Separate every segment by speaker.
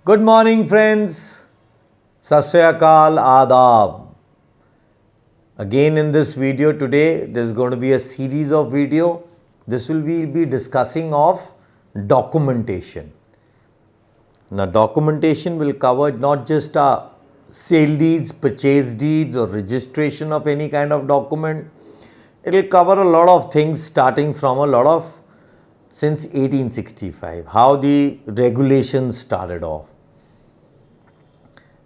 Speaker 1: Good morning friends, Sat Sri Akal, Adab. Again in this video today, there is going to be a series of video. This will be discussing of documentation. Now documentation will cover not just sale deeds, purchase deeds or registration of any kind of document. It will cover a lot of things starting from since 1865, how the regulations started off.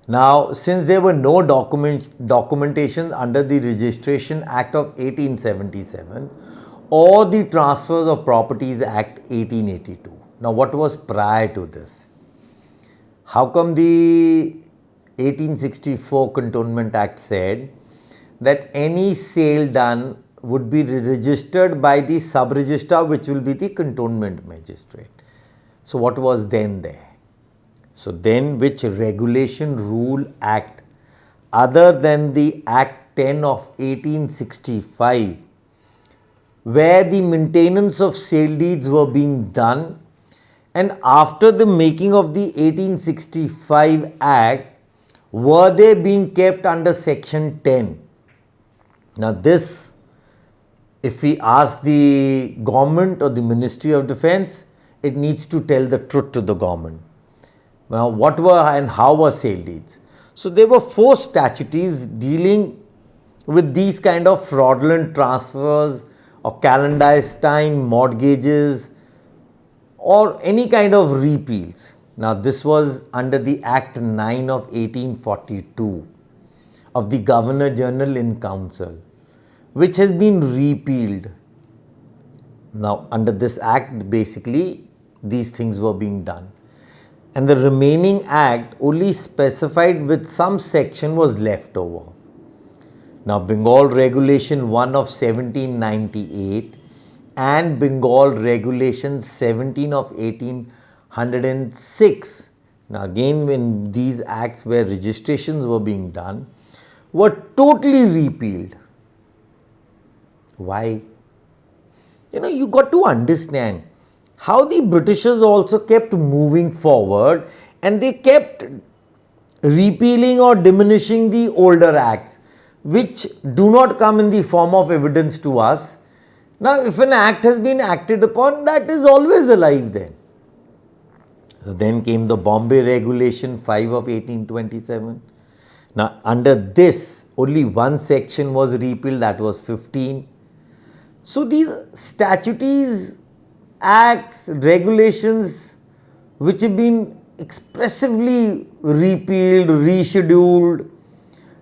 Speaker 1: Now, since there were no documentation under the Registration Act of 1877 or the Transfers of Properties Act 1882. Now, what was prior to this? How come the 1864 Cantonment Act said that any sale done would be registered by the sub-registrar, which will be the cantonment magistrate? So, what was then there? So then which regulation rule act other than the Act 10 of 1865 where the maintenance of sale deeds were being done, and after the making of the 1865 Act were they being kept under section 10? Now this, if we ask the government or the Ministry of Defence, it needs to tell the truth to the government. Now, what were and how were sale deeds? So, there were 4 statutes dealing with these kind of fraudulent transfers or clandestine mortgages or any kind of repeals. Now, this was under the Act 9 of 1842 of the Governor General in Council, which has been repealed. Now, under this Act, basically, these things were being done. And the remaining act only specified with some section was left over. Now Bengal Regulation 1 of 1798 and Bengal Regulation 17 of 1806. Now again, when these acts where registrations were being done, were totally repealed. Why? You got to understand how the Britishers also kept moving forward and they kept repealing or diminishing the older acts, which do not come in the form of evidence to us. Now, if an act has been acted upon, that is always alive then. So then came the Bombay Regulation 5 of 1827. Now, under this, only one section was repealed, that was 15. So these statutes, acts, regulations which have been expressively repealed, rescheduled,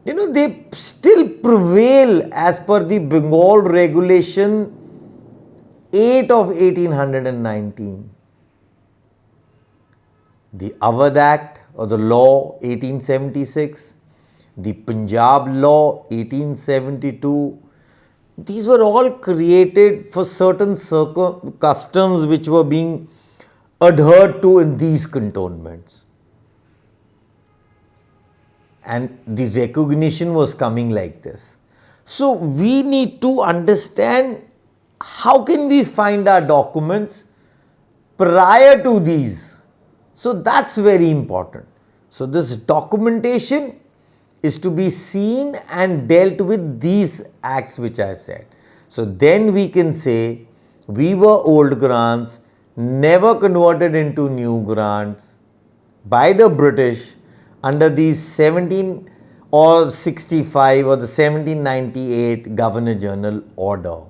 Speaker 1: they still prevail as per the Bengal Regulation 8 of 1819. The Awadh Act or the Law 1876, the Punjab Law 1872, these were all created for certain customs which were being adhered to in these cantonments. And the recognition was coming like this. So we need to understand how can we find our documents prior to these. So that's very important. So this documentation is to be seen and dealt with these acts which I have said. So then we can say we were old grants, never converted into new grants by the British under these 1765 or the 1798 Governor General Order.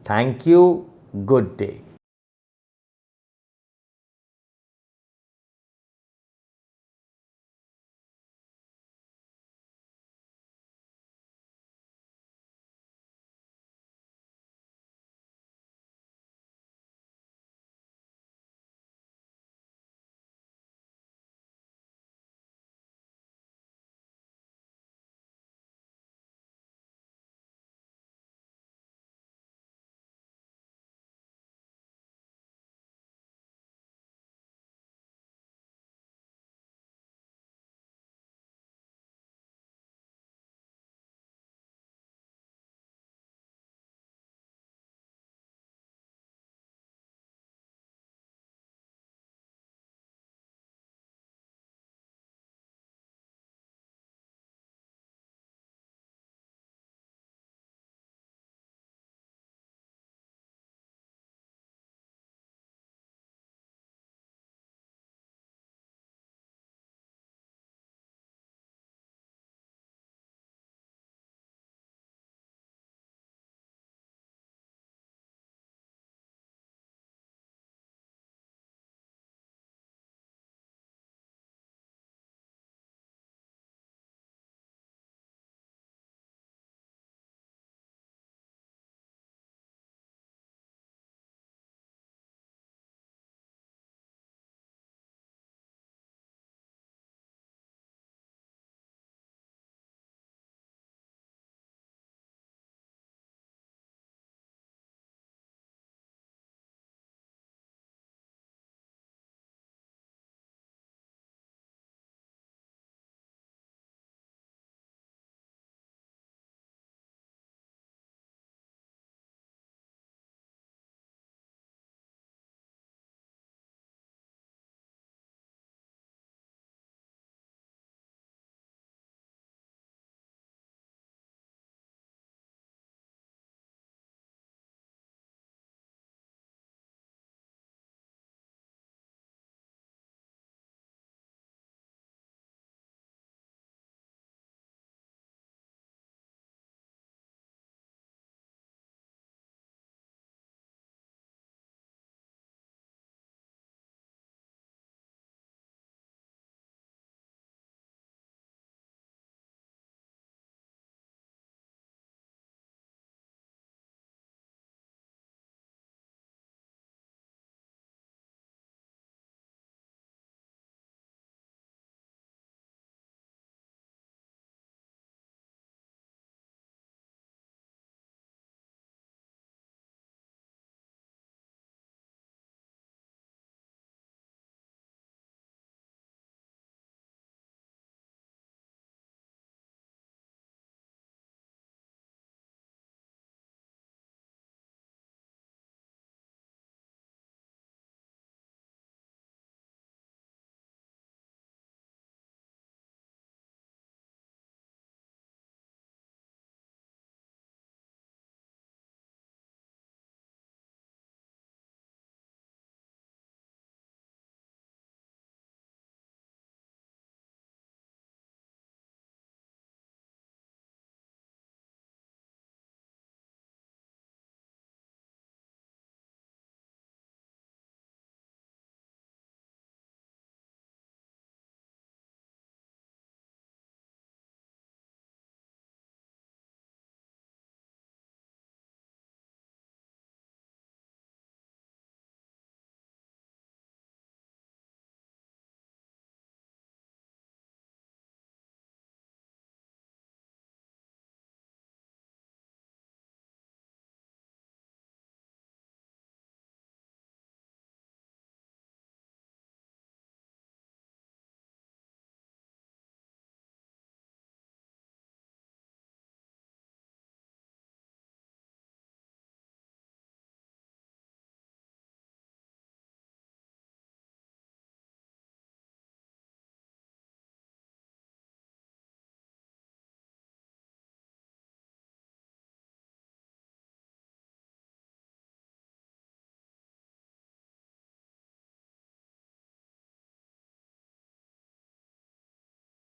Speaker 1: Thank you. Good day.